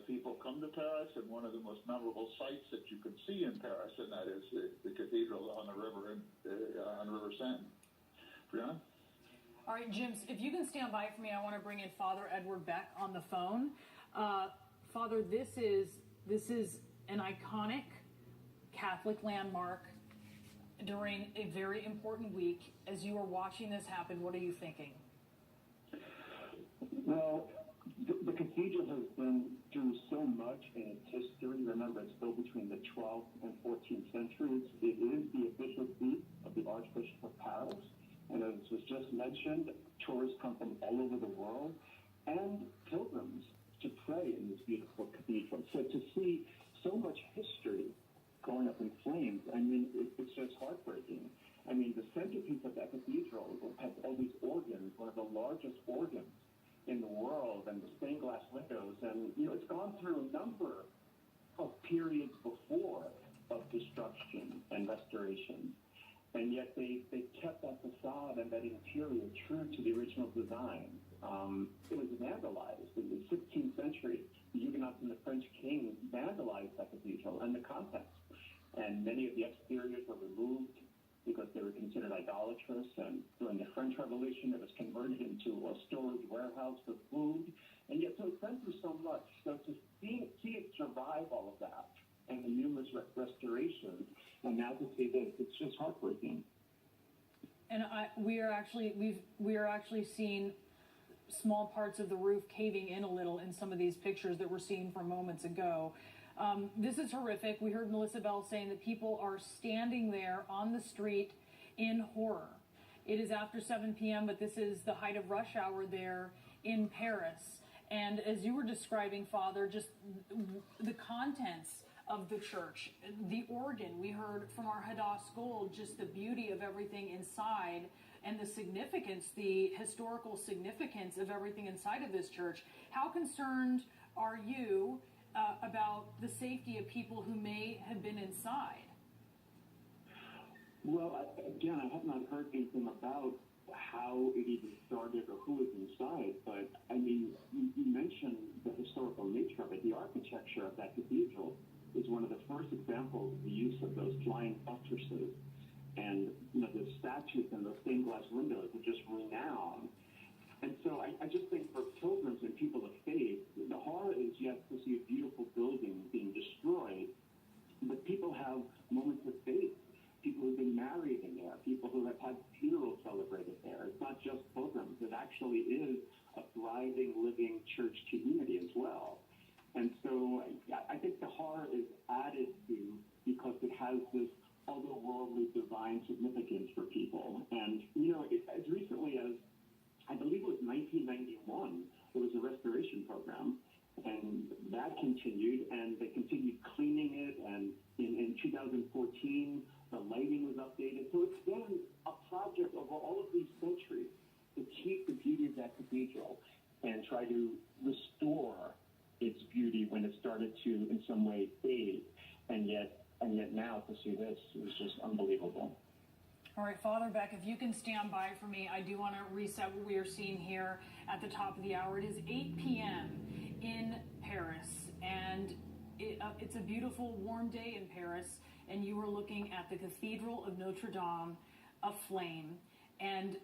people come to Paris, and one of the most memorable sights that you can see in Paris, and that is the cathedral on the river on River Seine. Brianna? All right, Jim, if you can stand by for me, I want to bring in Father Edward Beck on the phone. Father, this is an iconic Catholic landmark during a very important week. As you are watching this happen, what are you thinking? Well, the cathedral has been through so much in its history. Remember, it's built between the 12th and 14th centuries. It is the official seat of the Archbishop of Paris. And as was just mentioned, tourists come from all over the world and pilgrims to pray in this beautiful cathedral. So to see so much history going up in flames, I mean, it's just heartbreaking. I mean, the centerpiece of that cathedral has all these organs, one of the largest organs in the world, and the stained glass windows. And, you know, it's gone through a number of periods before of destruction and restoration. And yet they kept that facade and that interior true to the original design. It was vandalized in the 16th century. The Huguenots and the French king vandalized that cathedral and the contents. And many of the exteriors were removed because they were considered idolatrous. And during the French Revolution, it was converted into a storage warehouse for food. And yet, so it's been through so much. So to see it survive all of that and the numerous restorations, and now to see this, it's just heartbreaking. And we are actually seeing small parts of the roof caving in a little in some of these pictures that we're seeing from moments ago. This is horrific. We heard Melissa Bell saying that people are standing there on the street in horror. It is after 7 p.m., but this is the height of rush hour there in Paris. And as you were describing, Father, just the contents of the church, the organ, we heard from our Hadass Gold, just the beauty of everything inside and the significance, the historical significance of everything inside of this church. How concerned are you about the safety of people who may have been inside? Well, again, I have not heard anything about how it even started or who was inside, but I mean, you mentioned the historical nature of it. The architecture of that cathedral is one of the first examples of the use of those flying buttresses. And, you know, the statues and those stained glass windows are just renowned. And so I just think for pilgrims and people of faith, the horror is, yes, to see a beautiful building being destroyed, but people have moments of faith. People who've been married in there, people who have had funerals celebrated there. It's not just pilgrims. It actually is a thriving, living church community as well. And so I think the horror is added to because it has this otherworldly divine significance for people. And, you know, as recently as, I believe it was 1991, there was a restoration program, and that continued, and they continued cleaning it, and in 2014, the lighting was updated. So it's been a project over all of these centuries to keep the beauty of that cathedral and try to restore its beauty when it started to, in some way, fade. And yet now to see this is just unbelievable. All right, Father Beck, if you can stand by for me, I do want to reset what we are seeing here at the top of the hour. It is 8 p.m. in Paris, and it's a beautiful, warm day in Paris, and you are looking at the Cathedral of Notre Dame aflame. And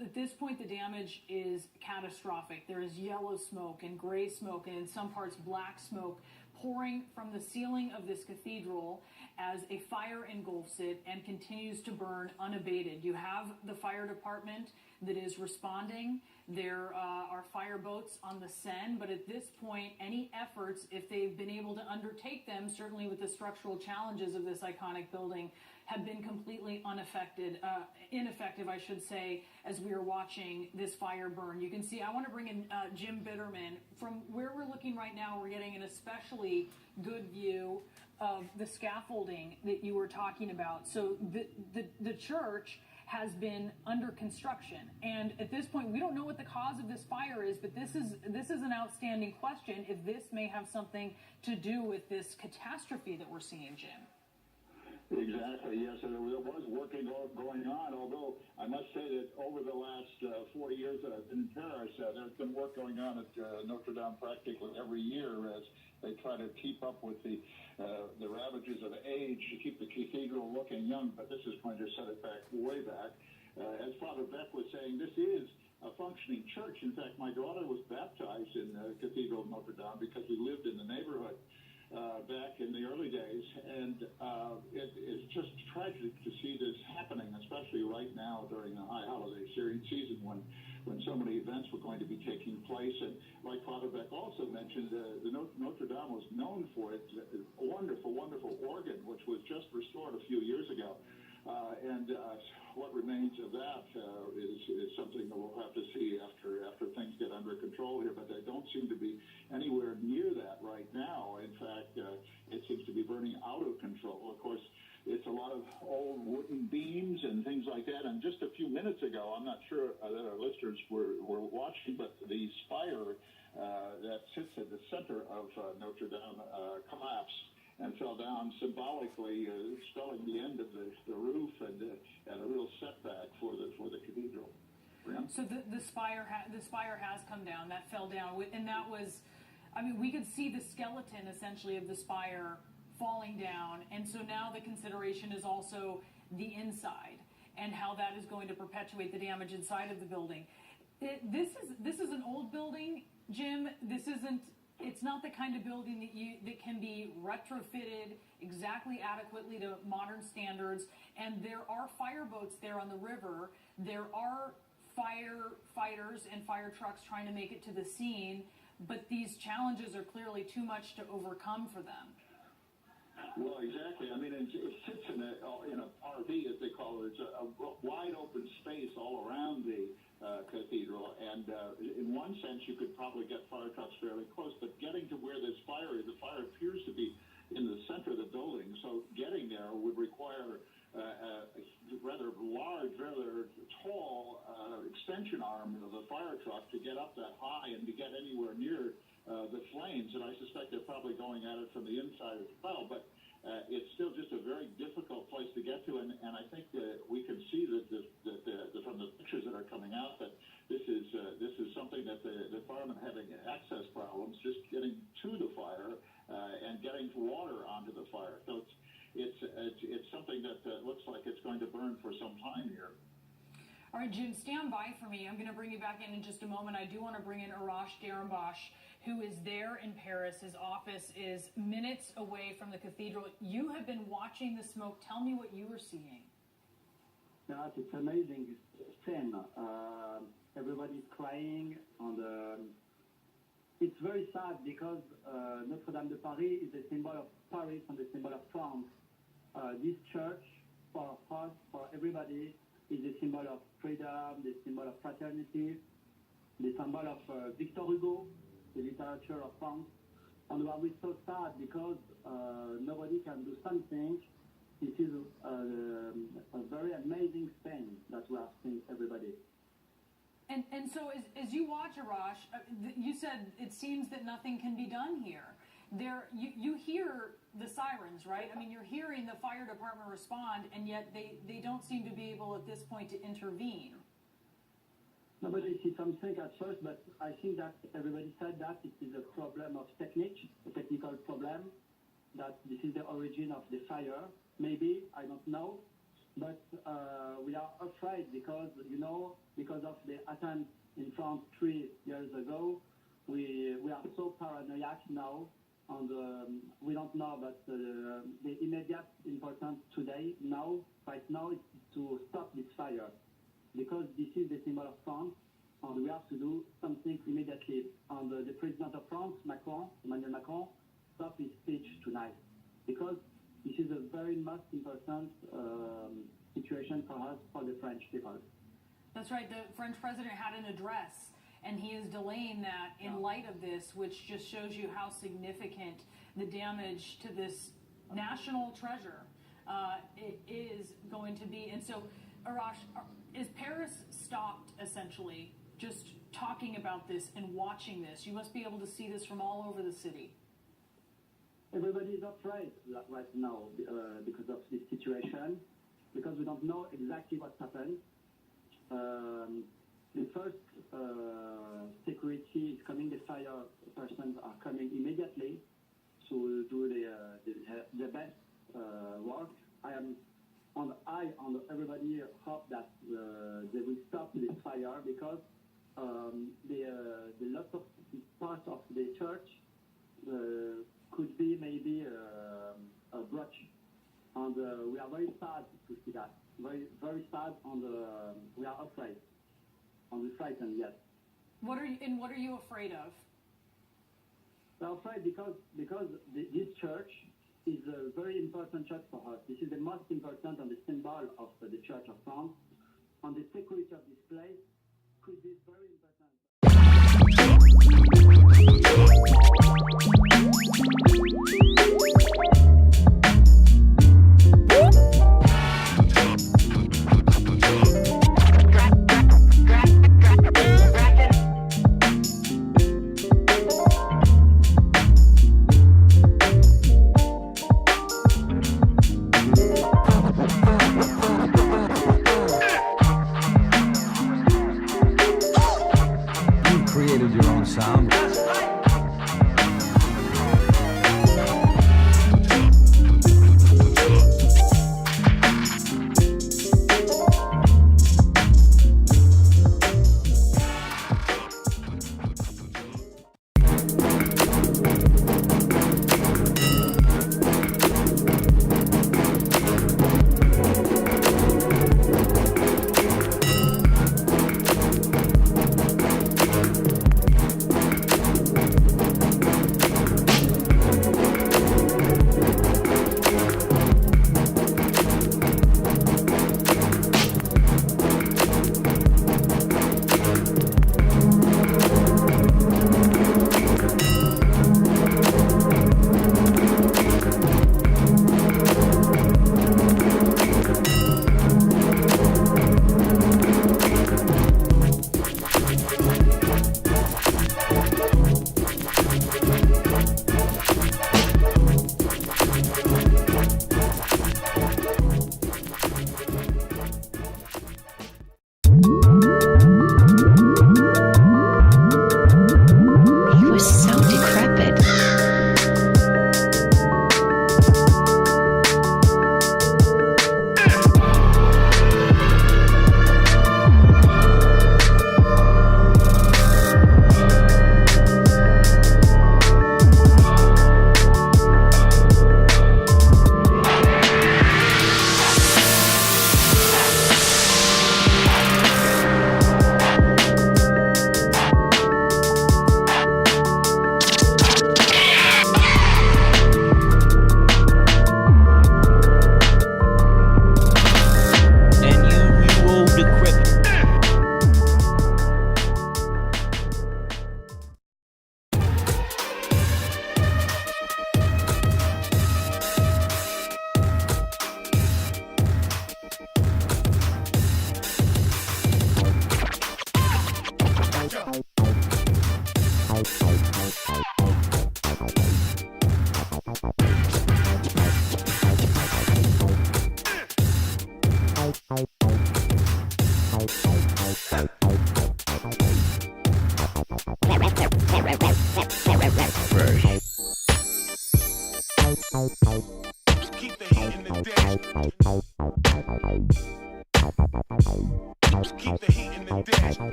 at this point, the damage is catastrophic. There is yellow smoke and gray smoke, and in some parts, black smoke pouring from the ceiling of this cathedral as a fire engulfs it and continues to burn unabated. You have the fire department that is responding. There are fire boats on the Seine, but at this point, any efforts, if they've been able to undertake them, certainly with the structural challenges of this iconic building, have been completely ineffective, I should say, as we are watching this fire burn. You can see, I want to bring in Jim Bitterman. From where we're looking right now, we're getting an especially good view of the scaffolding that you were talking about. So the church has been under construction, and at this point we don't know what the cause of this fire is, but this is an outstanding question if this may have something to do with this catastrophe that we're seeing, Jim. Exactly, yes. And there was working going on, although I must say that over the last 40 years that I've been in Paris, there's been work going on at Notre Dame practically every year as they try to keep up with the ravages of age to keep the cathedral looking young, but this is going to set it back, way back. As Father Beck was saying, this is a functioning church. In fact, my daughter was baptized in Cathedral of Notre Dame because we lived in the neighborhood back in the early days, and it's just tragic to see this happening, especially right now during the high holiday season when so many events were going to be taking place. And like Father Beck also mentioned, the Notre Dame was known for its wonderful, wonderful organ, which was just restored a few years ago. And what remains of that is something that we'll have to see after things get under control here. But they don't seem to be anywhere near that right now. In fact, it seems to be burning out of control. Of course, it's a lot of old wooden beams and things like that. And just a few minutes ago, I'm not sure that our listeners were watching, but the spire that sits at the center of Notre Dame collapsed and fell down, symbolically spelling the end of the roof and a real setback for the cathedral. Yeah. So the spire has come down. That fell down, and that was, I mean, we could see the skeleton essentially of the spire falling down, and so now the consideration is also the inside and how that is going to perpetuate the damage inside of the building. This is an old building, Jim. It's not the kind of building that can be retrofitted exactly adequately to modern standards. And there are fireboats there on the river. There are firefighters and fire trucks trying to make it to the scene, but these challenges are clearly too much to overcome for them. Well, exactly. I mean, it sits in a RV, as they call it. It's a wide open space all around the cathedral, and in one sense, you could probably get fire trucks fairly close, but getting to where this fire is, the fire appears to be in the center of the building, so getting there would require a rather large, rather tall extension arm of the fire truck to get up that high and to get anywhere near the flames, and I suspect they're probably going at it from the inside as well, but it's still just a very difficult place to get to, and I think that we can see that from the pictures that are coming out that this is something that the firemen having access problems just getting to the fire and getting water onto the fire. So it's something that looks like it's going to burn for some time here. All right, Jim, stand by for me. I'm going to bring you back in just a moment. I do want to bring in Arash Darambash, who is there in Paris. His office is minutes away from the cathedral. You have been watching the smoke. Tell me what you were seeing. Yes, it's amazing scene. Everybody's crying. It's very sad because Notre Dame de Paris is a symbol of Paris and a symbol of France. This church, for us, for everybody, is a symbol of freedom, the symbol of fraternity, the symbol of Victor Hugo, the literature of France. And we are so sad because nobody can do something. This is a very amazing thing that we are seeing, everybody. And so as you watch, Arash, you said it seems that nothing can be done here. You hear the sirens, right? I mean, you're hearing the fire department respond, and yet they don't seem to be able at this point to intervene. Nobody sees something at first, but I think that everybody said that it is a problem of technique, a technical problem, that this is the origin of the fire. Maybe, I don't know, but we are afraid because, because of the attempt in France 3 years ago, we are so paranoid now, and we don't know, but the immediate importance today, right now, is to stop this fire, because this is the symbol of France, and we have to do something immediately. And the President of France, Emmanuel Macron, stopped his speech tonight, because this is a very most important situation for us, for the French people. That's right. The French president had an address, and he is delaying that in light of this, which just shows you how significant the damage to this national treasure it is going to be. And so, Arash, is Paris stopped, essentially, just talking about this and watching this? You must be able to see this from all over the city. everybody is afraid right now because of this situation, because we don't know exactly what happened. The first security is coming, the fire persons are coming immediately to do the best work. I and everybody hope that they will stop this fire, because the lot of parts of the church could be maybe a breach, and we are very sad to see that. Very, very sad, and we are afraid. And we're frightened, yes. What are you afraid of? We're afraid because this church is a very important church for us. This is the most important and the symbol of the Church of France. And the security of this place could be very important. We get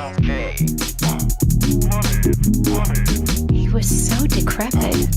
Okay. He was so decrepit.